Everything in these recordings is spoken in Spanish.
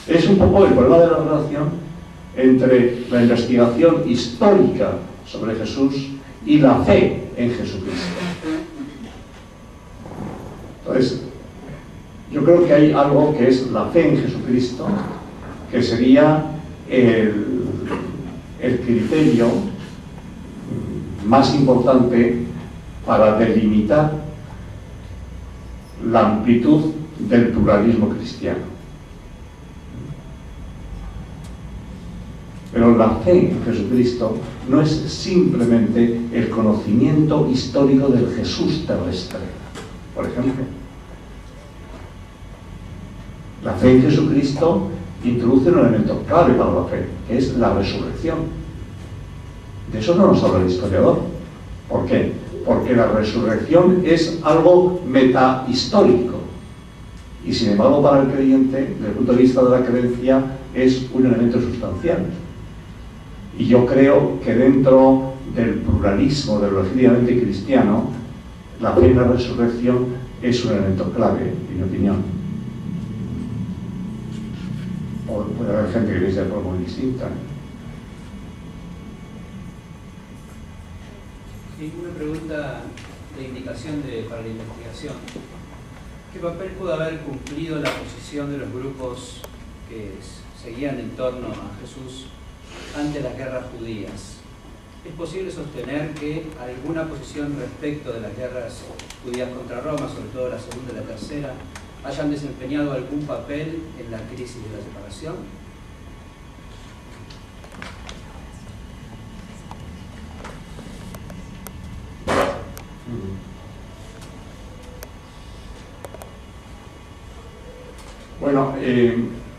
Es un poco el problema de la relación entre la investigación histórica sobre Jesús y la fe en Jesucristo. Entonces, yo creo que hay algo que es la fe en Jesucristo, que sería el criterio más importante para delimitar la amplitud del pluralismo cristiano. Pero la fe en Jesucristo no es simplemente el conocimiento histórico del Jesús terrestre, por ejemplo. La fe en Jesucristo introduce un elemento clave para la fe, que es la resurrección. De eso no nos habla el historiador. ¿Por qué? Porque la resurrección es algo metahistórico. Y sin embargo, para el creyente, desde el punto de vista de la creencia, es un elemento sustancial. Y yo creo que dentro del pluralismo de lo legítimamente cristiano, la fe en la resurrección es un elemento clave, en mi opinión. O puede haber gente que piense de forma muy distinta. Sí, una pregunta de indicación para la investigación. ¿Qué papel pudo haber cumplido la posición de los grupos que seguían en torno a Jesús ante las guerras judías? ¿Es posible sostener que alguna posición respecto de las guerras judías contra Roma, sobre todo la segunda y la tercera, hayan desempeñado algún papel en la crisis de la separación? Bueno,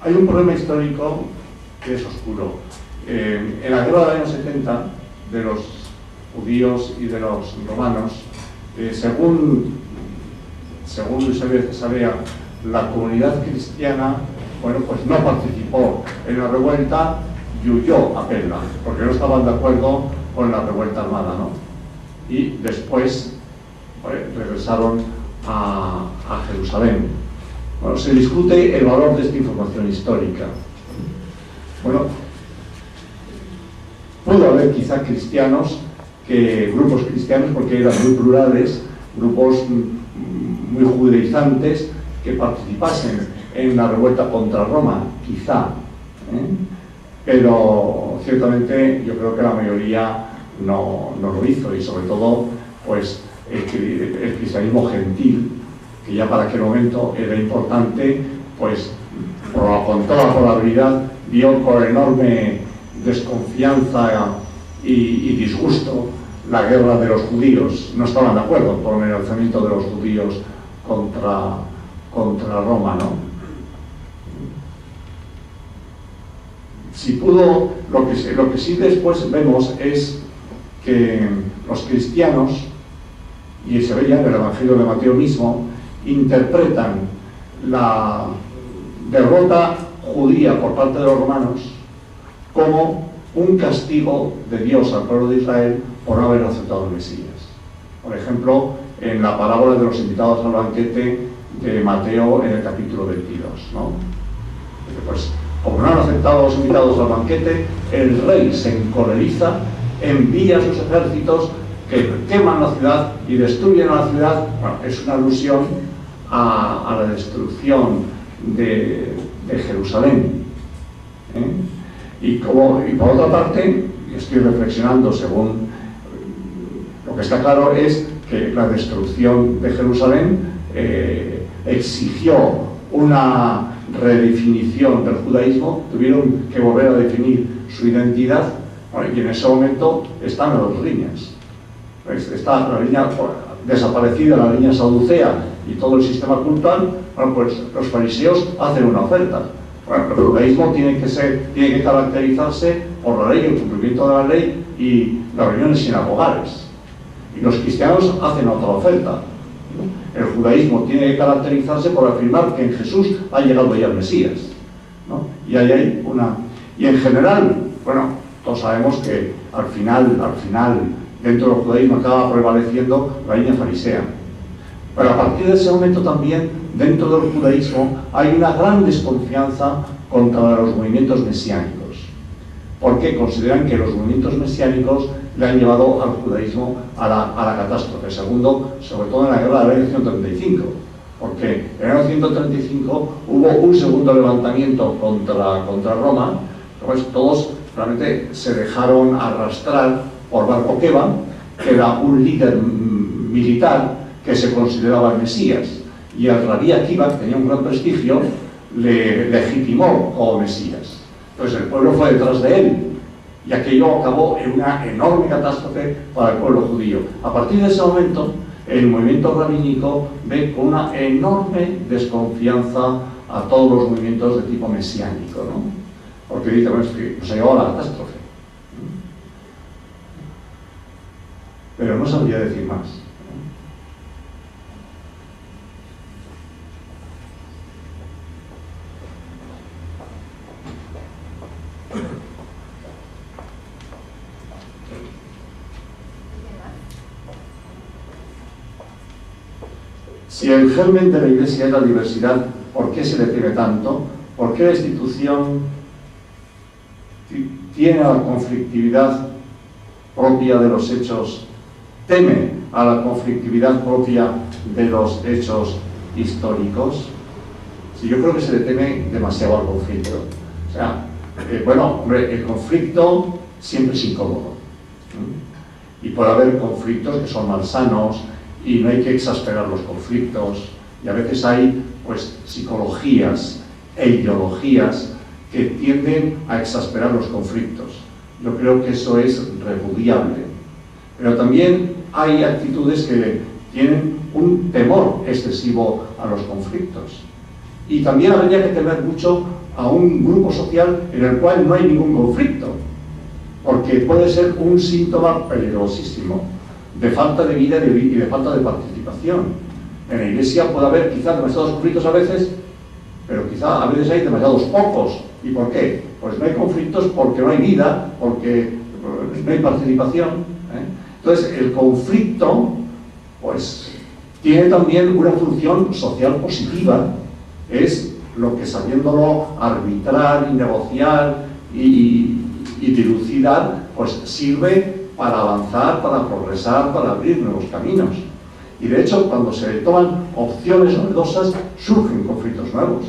hay un problema histórico que es oscuro. En la guerra del año 70 de los judíos y de los romanos, según Eusebio de Cesarea, la comunidad cristiana, bueno, pues no participó en la revuelta y huyó a Pella, porque no estaban de acuerdo con la revuelta armada, ¿no? Y después regresaron a Jerusalén. Bueno, se discute el valor de esta información histórica. Bueno, pudo haber quizá grupos cristianos, porque eran muy plurales, grupos muy judaizantes, que participasen en la revuelta contra Roma, quizá. Pero ciertamente yo creo que la mayoría no lo hizo, y sobre todo pues el cristianismo gentil, que ya para aquel momento era importante, pues con toda probabilidad vio con enorme desconfianza y disgusto la guerra de los judíos. No estaban de acuerdo con el alzamiento de los judíos contra Roma, ¿no? Si pudo, lo que sí después vemos es que los cristianos, y se veía en el Evangelio de Mateo mismo, interpretan la derrota judía por parte de los romanos como un castigo de Dios al pueblo de Israel por no haber aceptado el Mesías. Por ejemplo, en la parábola de los invitados al banquete de Mateo en el capítulo 22, ¿no? Pues, como no han aceptado a los invitados al banquete, el rey se encoleriza, envía a sus ejércitos que queman la ciudad y destruyen a la ciudad. Bueno, es una alusión a la destrucción de Jerusalén. Y por otra parte, estoy reflexionando según lo que está claro, es que la destrucción de Jerusalén exigió una redefinición del judaísmo. Tuvieron que volver a definir su identidad, bueno, y en ese momento están las dos líneas. Está la línea desaparecida, la línea saducea y todo el sistema cultural. Bueno, pues los fariseos hacen una oferta. Bueno, el judaísmo tiene que caracterizarse por la ley, el cumplimiento de la ley y las reuniones sinagogales. Y los cristianos hacen otra oferta. El judaísmo tiene que caracterizarse por afirmar que en Jesús ha llegado ya el Mesías, ¿no? Y ahí hay y en general, bueno, todos sabemos que al final dentro del judaísmo acaba prevaleciendo la línea farisea. Pero a partir de ese momento también, dentro del judaísmo, hay una gran desconfianza contra los movimientos mesiánicos, porque consideran que los movimientos mesiánicos le han llevado al judaísmo a la catástrofe. Segundo, sobre todo en la guerra del año 135, porque en el año 135 hubo un segundo levantamiento contra Roma, pues todos realmente se dejaron arrastrar por Bar Kokhba, que era un líder militar que se consideraba el Mesías, y el Rabí Akiva, que tenía un gran prestigio, le legitimó como Mesías. Entonces el pueblo fue detrás de él, y aquello acabó en una enorme catástrofe para el pueblo judío. A partir de ese momento, el movimiento rabínico ve con una enorme desconfianza a todos los movimientos de tipo mesiánico, ¿no? Porque dice, bueno, es que nos ha llevado a la catástrofe. Pero no sabría decir más. Si el germen de la Iglesia es la diversidad, ¿por qué se le teme tanto? ¿Por qué la institución tiene la conflictividad propia de los hechos, teme a la conflictividad propia de los hechos históricos? Sí, yo creo que se le teme demasiado al conflicto. O sea, bueno, hombre, el conflicto siempre es incómodo. Y puede haber conflictos que son malsanos, y no hay que exasperar los conflictos, y a veces hay pues psicologías e ideologías que tienden a exasperar los conflictos. Yo creo que eso es repudiable, pero también hay actitudes que tienen un temor excesivo a los conflictos, y también habría que temer mucho a un grupo social en el cual no hay ningún conflicto, porque puede ser un síntoma peligrosísimo de falta de vida y de falta de participación. En la Iglesia puede haber quizás demasiados conflictos a veces, pero quizá a veces hay demasiados pocos. ¿Y por qué? Pues no hay conflictos porque no hay vida, porque no hay participación. Entonces el conflicto pues tiene también una función social positiva, es lo que, sabiéndolo arbitrar y negociar y dilucidar, pues sirve para avanzar, para progresar, para abrir nuevos caminos. Y de hecho, cuando se toman opciones novedosas, surgen conflictos nuevos.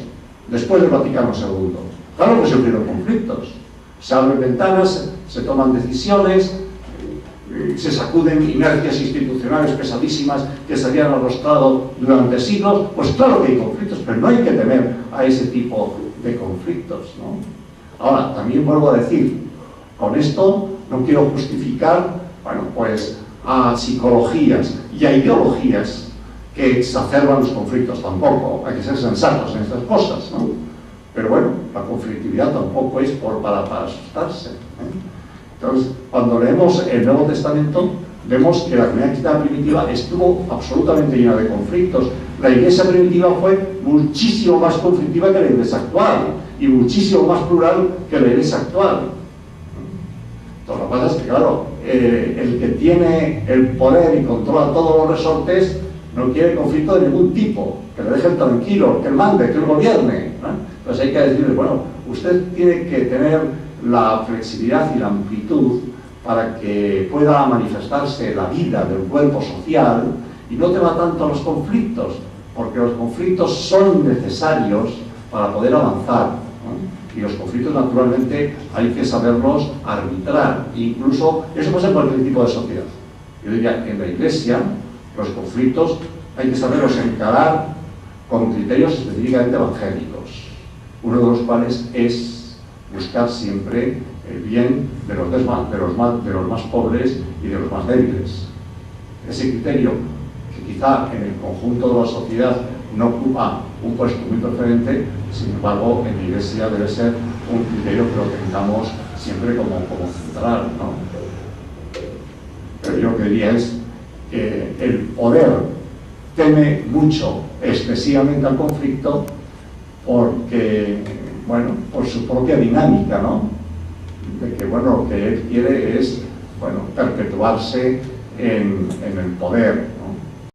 Después del Vaticano II, claro que surgieron conflictos. Se abren ventanas, se toman decisiones, se sacuden inercias institucionales pesadísimas que se habían arrastrado durante siglos. Pues claro que hay conflictos, pero no hay que temer a ese tipo de conflictos, ¿no? Ahora, también vuelvo a decir, con esto no quiero justificar, bueno, pues a psicologías y a ideologías que exacerban los conflictos. Tampoco hay que ser sensatos en estas cosas, ¿no? Pero bueno, la conflictividad tampoco es para asustarse, Entonces, cuando leemos el Nuevo Testamento, vemos que la comunidad cristiana primitiva estuvo absolutamente llena de conflictos. La Iglesia primitiva fue muchísimo más conflictiva que la Iglesia actual, y muchísimo más plural que la Iglesia actual. Lo que pasa es que, claro, el que tiene el poder y controla todos los resortes no quiere conflicto de ningún tipo, que le dejen tranquilo, que él mande, que él gobierne, Entonces hay que decirle, bueno, usted tiene que tener la flexibilidad y la amplitud para que pueda manifestarse la vida del cuerpo social y no tema tanto a los conflictos, porque los conflictos son necesarios para poder avanzar, y los conflictos naturalmente hay que saberlos arbitrar. Incluso eso pasa en cualquier tipo de sociedad. Yo diría que en la Iglesia los conflictos hay que saberlos encarar con criterios específicamente evangélicos, uno de los cuales es buscar siempre el bien de los más pobres y de los más débiles. Ese criterio, que quizá en el conjunto de la sociedad no ocupa un puesto muy preferente, sin embargo en la Iglesia debe ser un criterio que lo tengamos siempre como central, ¿no? Pero yo lo que diría es que el poder teme mucho, excesivamente al conflicto, porque, bueno, por su propia dinámica, ¿no? De que, bueno, lo que él quiere es, bueno, perpetuarse en el poder,